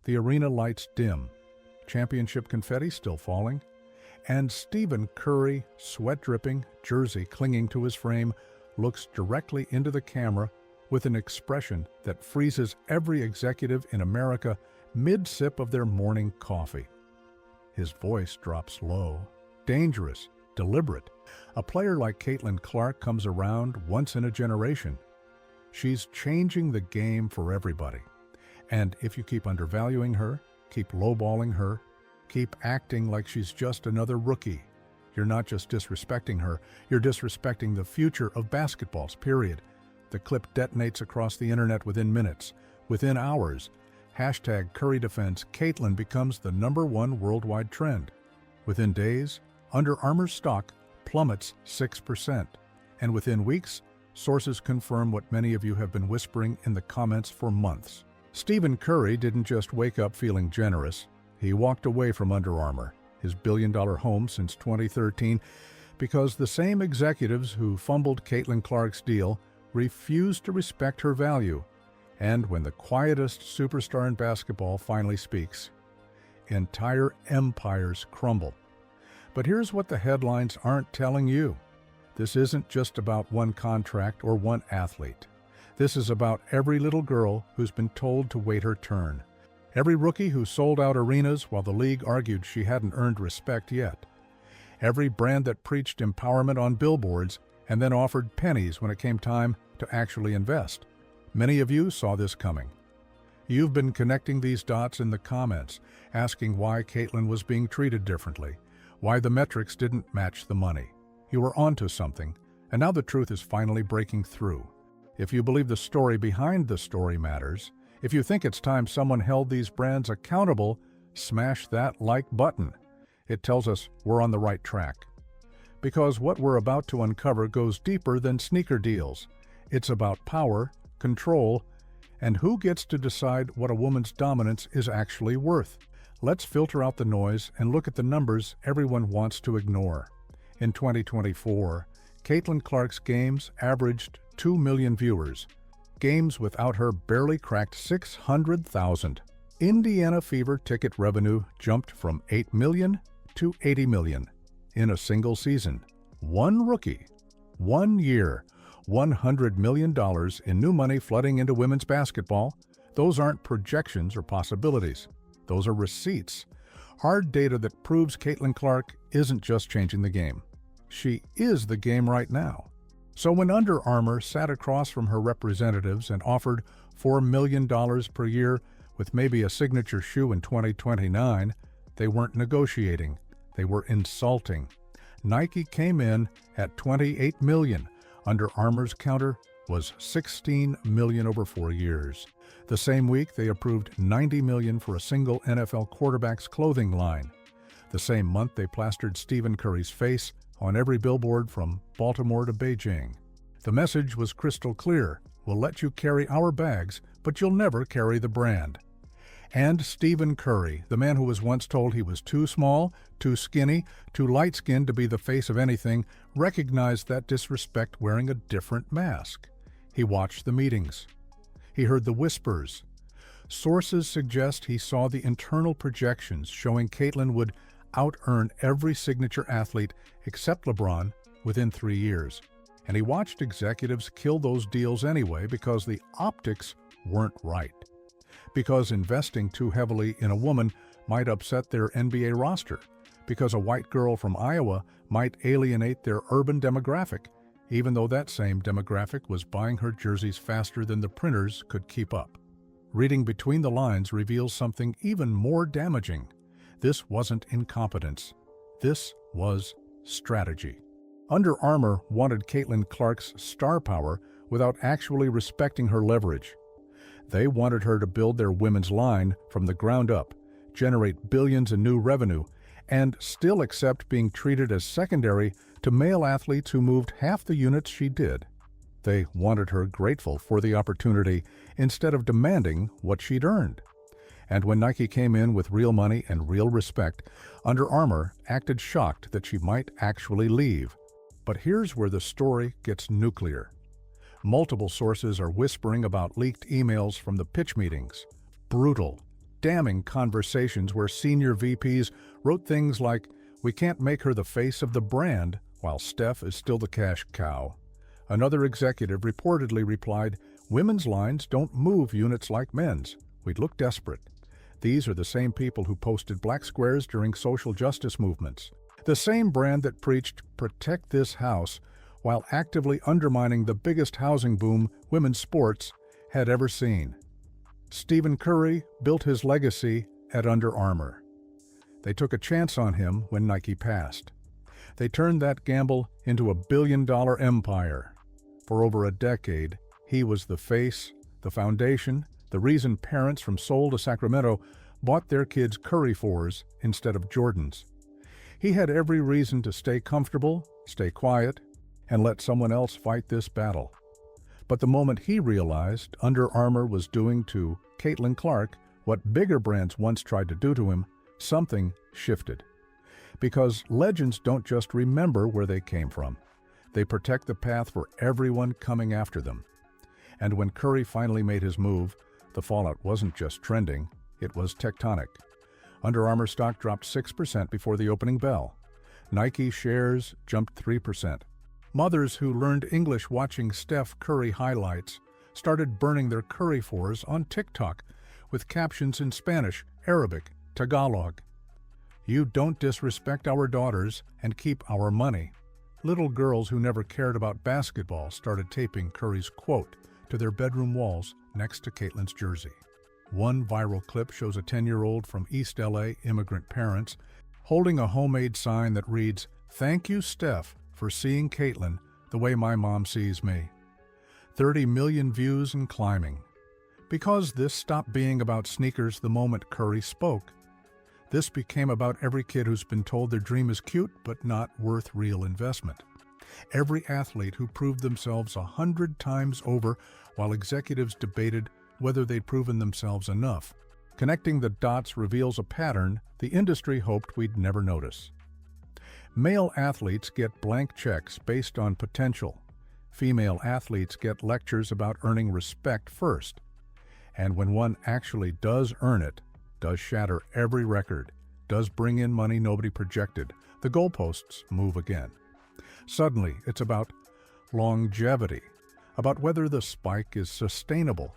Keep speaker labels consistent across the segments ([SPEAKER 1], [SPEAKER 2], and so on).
[SPEAKER 1] The arena lights dim, championship confetti still falling, and Stephen Curry, sweat-dripping, jersey clinging to his frame, looks directly into the camera with an expression that freezes every executive in America mid-sip of their morning coffee. His voice drops low, dangerous, deliberate. A player like Caitlin Clark comes around once in a generation. She's changing the game for everybody. And if you keep undervaluing her, keep lowballing her, keep acting like she's just another rookie, you're not just disrespecting her, you're disrespecting the future of basketballs, period. The clip detonates across the internet within minutes. Within hours, hashtag Curry Defense Caitlin becomes the #1 worldwide trend. Within days, Under Armour's stock plummets 6%. And within weeks, sources confirm what many of you have been whispering in the comments for months. Stephen Curry didn't just wake up feeling generous. He walked away from Under Armour, his billion-dollar home since 2013, because the same executives who fumbled Caitlin Clark's deal refused to respect her value. And when the quietest superstar in basketball finally speaks, entire empires crumble. But here's what the headlines aren't telling you. This isn't just about one contract or one athlete. This is about every little girl who's been told to wait her turn. Every rookie who sold out arenas while the league argued she hadn't earned respect yet. Every brand that preached empowerment on billboards and then offered pennies when it came time to actually invest. Many of you saw this coming. You've been connecting these dots in the comments, asking why Caitlin was being treated differently, why the metrics didn't match the money. You were onto something, and now the truth is finally breaking through. If you believe the story behind the story matters, if you think it's time someone held these brands accountable, smash that like button. It tells us we're on the right track. Because what we're about to uncover goes deeper than sneaker deals. It's about power, control, and who gets to decide what a woman's dominance is actually worth. Let's filter out the noise and look at the numbers everyone wants to ignore. In 2024, Caitlin Clark's games averaged 2 million viewers. Games without her barely cracked 600,000. Indiana Fever ticket revenue jumped from 8 million to 80 million in a single season. One rookie, 1 year, $100 million in new money flooding into women's basketball. Those aren't projections or possibilities. Those are receipts. Hard data that proves Caitlin Clark isn't just changing the game. She is the game right now. So when Under Armour sat across from her representatives and offered $4 million per year with maybe a signature shoe in 2029, they weren't negotiating. They were insulting. Nike came in at $28 million. Under Armour's counter was $16 million over 4 years. The same week, they approved $90 million for a single NFL quarterback's clothing line. The same month, they plastered Stephen Curry's face on every billboard from Baltimore to Beijing. The message was crystal clear. We'll let you carry our bags, but you'll never carry the brand. And Stephen Curry, the man who was once told he was too small, too skinny, too light-skinned to be the face of anything, recognized that disrespect wearing a different mask. He watched the meetings. He heard the whispers. Sources suggest he saw the internal projections showing Caitlin would out-earn every signature athlete except LeBron within 3 years. And he watched executives kill those deals anyway because the optics weren't right. Because investing too heavily in a woman might upset their NBA roster. Because a white girl from Iowa might alienate their urban demographic, even though that same demographic was buying her jerseys faster than the printers could keep up. Reading between the lines reveals something even more damaging. This wasn't incompetence. This was strategy. Under Armour wanted Caitlin Clark's star power without actually respecting her leverage. They wanted her to build their women's line from the ground up, generate billions in new revenue, and still accept being treated as secondary to male athletes who moved half the units she did. They wanted her grateful for the opportunity instead of demanding what she'd earned. And when Nike came in with real money and real respect, Under Armour acted shocked that she might actually leave. But here's where the story gets nuclear. Multiple sources are whispering about leaked emails from the pitch meetings. Brutal. damning conversations where senior VPs wrote things like, "We can't make her the face of the brand," while Steph is still the cash cow. Another executive reportedly replied, "Women's lines don't move units like men's. We'd look desperate." These are the same people who posted black squares during social justice movements. The same brand that preached, "Protect this house," while actively undermining the biggest housing boom women's sports had ever seen. Stephen Curry built his legacy at Under Armour. They took a chance on him when Nike passed. They turned that gamble into a billion-dollar empire. For over a decade, he was the face, the foundation, the reason parents from Seoul to Sacramento bought their kids Curry 4s instead of Jordans. He had every reason to stay comfortable, stay quiet, and let someone else fight this battle. But the moment he realized Under Armour was doing to Caitlin Clark what bigger brands once tried to do to him, something shifted. Because legends don't just remember where they came from. They protect the path for everyone coming after them. And when Curry finally made his move, the fallout wasn't just trending, it was tectonic. Under Armour stock dropped 6% before the opening bell. Nike shares jumped 3%. Mothers who learned English watching Steph Curry highlights started burning their Curry 4s on TikTok with captions in Spanish, Arabic, Tagalog. "You don't disrespect our daughters and keep our money." Little girls who never cared about basketball started taping Curry's quote to their bedroom walls next to Caitlin's jersey. One viral clip shows a 10-year-old from East LA immigrant parents holding a homemade sign that reads, "Thank you, Steph, for seeing Caitlin the way my mom sees me." 30 million views and climbing. Because this stopped being about sneakers the moment Curry spoke. This became about every kid who's been told their dream is cute but not worth real investment. Every athlete who proved themselves 100 times over while executives debated whether they'd proven themselves enough. Connecting the dots reveals a pattern the industry hoped we'd never notice. Male athletes get blank checks based on potential. Female athletes get lectures about earning respect first. And when one actually does earn it, does shatter every record, does bring in money nobody projected, the goalposts move again. Suddenly, it's about longevity, about whether the spike is sustainable,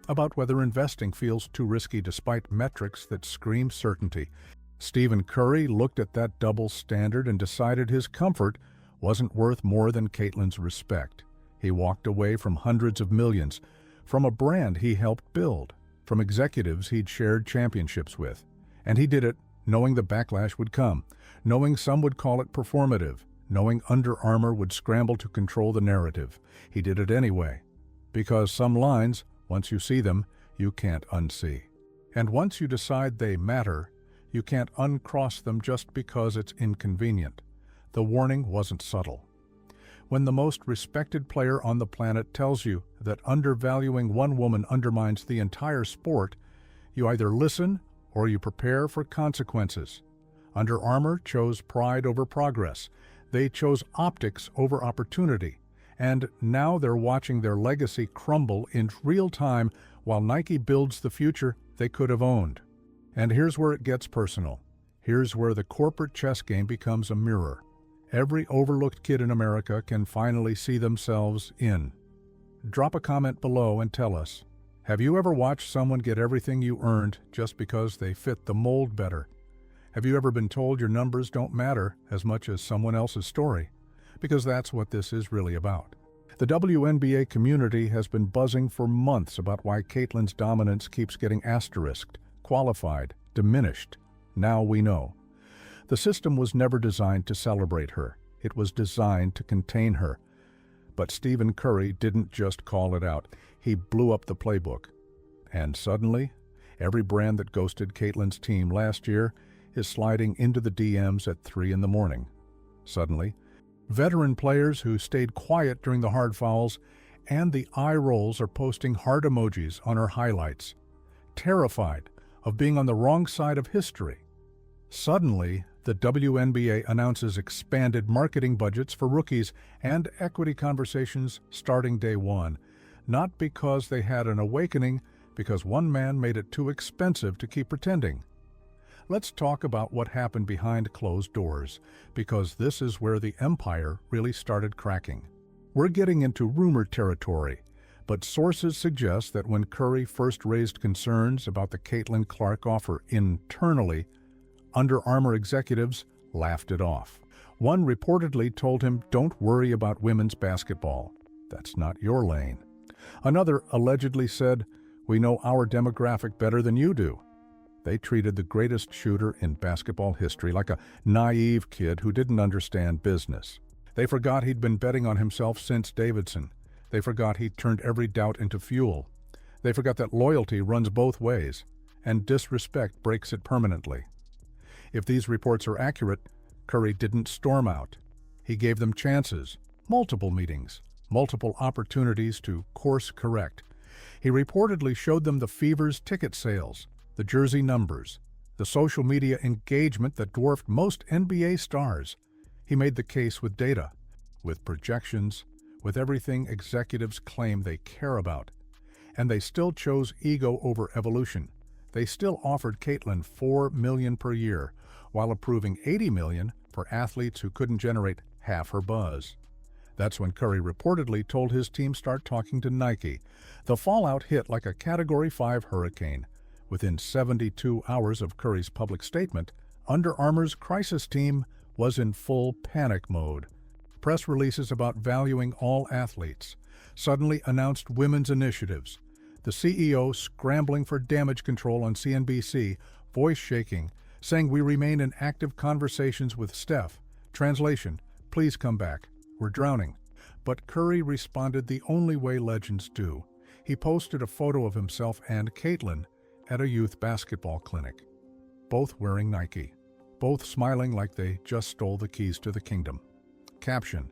[SPEAKER 1] about whether investing feels too risky despite metrics that scream certainty. Stephen Curry looked at that double standard and decided his comfort wasn't worth more than Caitlin's respect. He walked away from hundreds of millions, from a brand he helped build, from executives he'd shared championships with. And he did it knowing the backlash would come, knowing some would call it performative, knowing Under Armour would scramble to control the narrative. He did it anyway, because some lines, once you see them, you can't unsee. And once you decide they matter, you can't uncross them just because it's inconvenient. The warning wasn't subtle. When the most respected player on the planet tells you that undervaluing one woman undermines the entire sport, you either listen or you prepare for consequences. Under Armour chose pride over progress. They chose optics over opportunity. And now they're watching their legacy crumble in real time while Nike builds the future they could have owned. And here's where it gets personal. Here's where the corporate chess game becomes a mirror. Every overlooked kid in America can finally see themselves in. Drop a comment below and tell us, have you ever watched someone get everything you earned just because they fit the mold better? Have you ever been told your numbers don't matter as much as someone else's story? Because that's what this is really about. The WNBA community has been buzzing for months about why Caitlin's dominance keeps getting asterisked, qualified, diminished. Now we know. The system was never designed to celebrate her. It was designed to contain her. But Stephen Curry didn't just call it out. He blew up the playbook. And suddenly, every brand that ghosted Caitlin's team last year is sliding into the DMs at 3 in the morning. Suddenly, veteran players who stayed quiet during the hard fouls and the eye rolls are posting heart emojis on her highlights, terrified of being on the wrong side of history. Suddenly, the WNBA announces expanded marketing budgets for rookies and equity conversations starting day one, not because they had an awakening, because one man made it too expensive to keep pretending. Let's talk about what happened behind closed doors, because this is where the empire really started cracking. We're getting into rumor territory, but sources suggest that when Curry first raised concerns about the Caitlin Clark offer internally, Under Armour executives laughed it off. One reportedly told him, "Don't worry about women's basketball. That's not your lane." Another allegedly said, "We know our demographic better than you do." They treated the greatest shooter in basketball history like a naive kid who didn't understand business. They forgot he'd been betting on himself since Davidson. They forgot he'd turned every doubt into fuel. They forgot that loyalty runs both ways, and disrespect breaks it permanently. If these reports are accurate, Curry didn't storm out. He gave them chances, multiple meetings, multiple opportunities to course correct. He reportedly showed them the Fever's ticket sales, the jersey numbers, the social media engagement that dwarfed most NBA stars. He made the case with data, with projections, with everything executives claim they care about. And they still chose ego over evolution. They still offered Caitlin $4 million per year, while approving $80 million for athletes who couldn't generate half her buzz. That's when Curry reportedly told his team start talking to Nike. The fallout hit like a Category 5 hurricane. Within 72 hours of Curry's public statement, Under Armour's crisis team was in full panic mode. Press releases about valuing all athletes, suddenly announced women's initiatives. The CEO scrambling for damage control on CNBC, voice shaking, saying we remain in active conversations with Steph. Translation, please come back. We're drowning. But Curry responded the only way legends do. He posted a photo of himself and Caitlin at a youth basketball clinic, both wearing Nike, both smiling like they just stole the keys to the kingdom. Caption,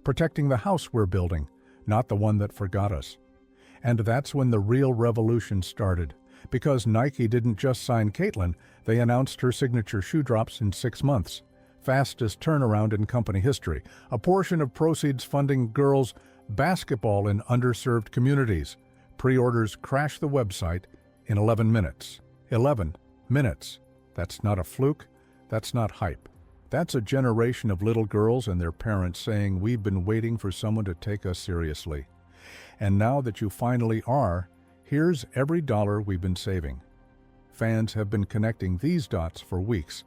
[SPEAKER 1] protecting the house we're building, not the one that forgot us. And that's when the real revolution started. Because Nike didn't just sign Caitlin, they announced her signature shoe drops in 6 months. Fastest turnaround in company history. A portion of proceeds funding girls' basketball in underserved communities. Pre-orders crashed the website in 11 minutes. 11 minutes. That's not a fluke. That's not hype. That's a generation of little girls and their parents saying, "We've been waiting for someone to take us seriously. And now that you finally are, here's every dollar we've been saving." Fans have been connecting these dots for weeks,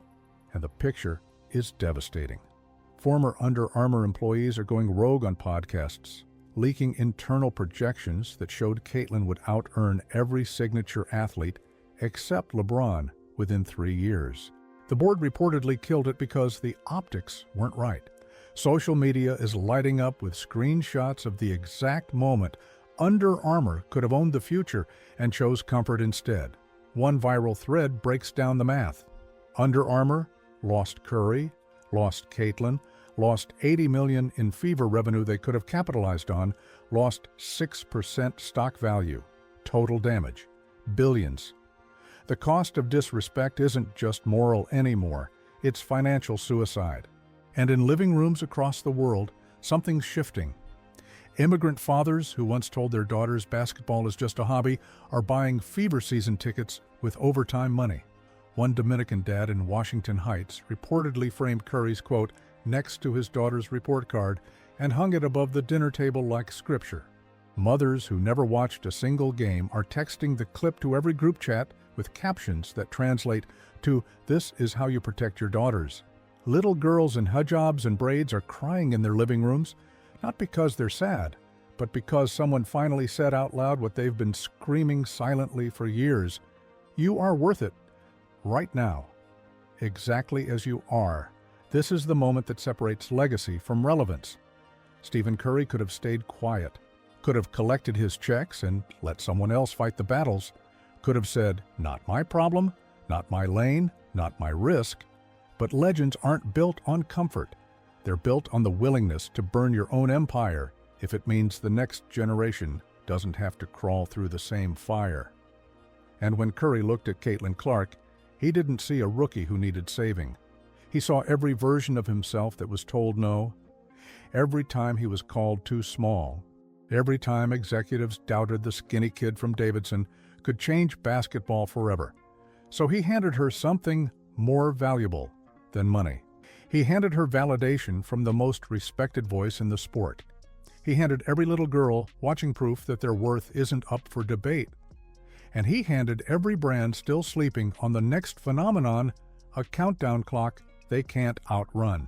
[SPEAKER 1] and the picture is devastating. Former Under Armour employees are going rogue on podcasts, leaking internal projections that showed Caitlin would out-earn every signature athlete except LeBron within 3 years. The board reportedly killed it because the optics weren't right. Social media is lighting up with screenshots of the exact moment Under Armour could have owned the future and chose comfort instead. One viral thread breaks down the math. Under Armour lost Curry, lost Caitlin, lost $80 million in Fever revenue they could have capitalized on, lost 6% stock value. Total damage. Billions. The cost of disrespect isn't just moral anymore, it's financial suicide. And in living rooms across the world, something's shifting. Immigrant fathers who once told their daughters basketball is just a hobby are buying Fever season tickets with overtime money. One Dominican dad in Washington Heights reportedly framed Curry's quote next to his daughter's report card and hung it above the dinner table like scripture. Mothers who never watched a single game are texting the clip to every group chat with captions that translate to, "This is how you protect your daughters." Little girls in hijabs and braids are crying in their living rooms, not because they're sad, but because someone finally said out loud what they've been screaming silently for years. You are worth it, right now, exactly as you are. This is the moment that separates legacy from relevance. Stephen Curry could have stayed quiet, could have collected his checks and let someone else fight the battles, could have said, "Not my problem, not my lane, not my risk." But legends aren't built on comfort. They're built on the willingness to burn your own empire if it means the next generation doesn't have to crawl through the same fire. And when Curry looked at Caitlin Clark, he didn't see a rookie who needed saving. He saw every version of himself that was told no, every time he was called too small, every time executives doubted the skinny kid from Davidson could change basketball forever. So he handed her something more valuable than money. He handed her validation from the most respected voice in the sport. He handed every little girl watching proof that their worth isn't up for debate. And he handed every brand still sleeping on the next phenomenon a countdown clock they can't outrun.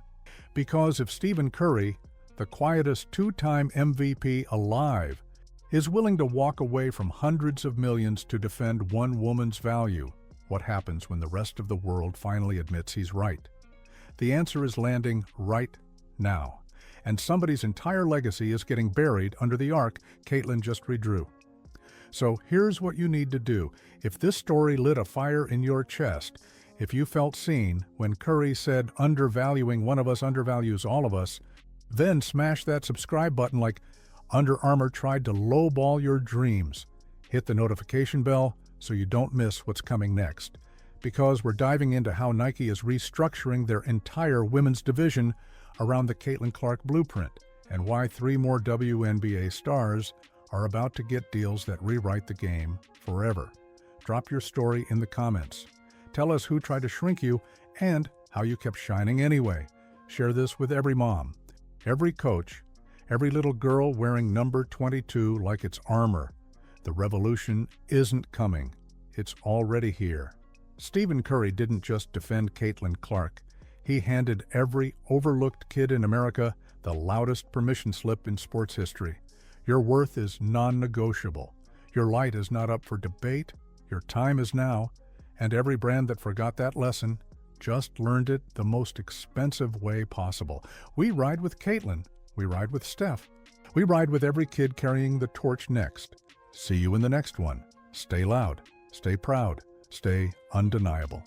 [SPEAKER 1] Because if Stephen Curry, the quietest two-time MVP alive, is willing to walk away from hundreds of millions to defend one woman's value, what happens when the rest of the world finally admits he's right? The answer is landing right now. And somebody's entire legacy is getting buried under the ark Caitlyn just redrew. So here's what you need to do. If this story lit a fire in your chest, if you felt seen when Curry said undervaluing one of us undervalues all of us, then smash that subscribe button like Under Armour tried to lowball your dreams. Hit the notification bell so you don't miss what's coming next. Because we're diving into how Nike is restructuring their entire women's division around the Caitlin Clark blueprint, and why 3 more WNBA stars are about to get deals that rewrite the game forever. Drop your story in the comments. Tell us who tried to shrink you and how you kept shining anyway. Share this with every mom, every coach, every little girl wearing number 22 like it's armor. The revolution isn't coming. It's already here. Stephen Curry didn't just defend Caitlin Clark. He handed every overlooked kid in America the loudest permission slip in sports history. Your worth is non-negotiable. Your light is not up for debate. Your time is now. And every brand that forgot that lesson just learned it the most expensive way possible. We ride with Caitlyn. We ride with Steph. We ride with every kid carrying the torch next. See you in the next one. Stay loud. Stay proud. Stay undeniable.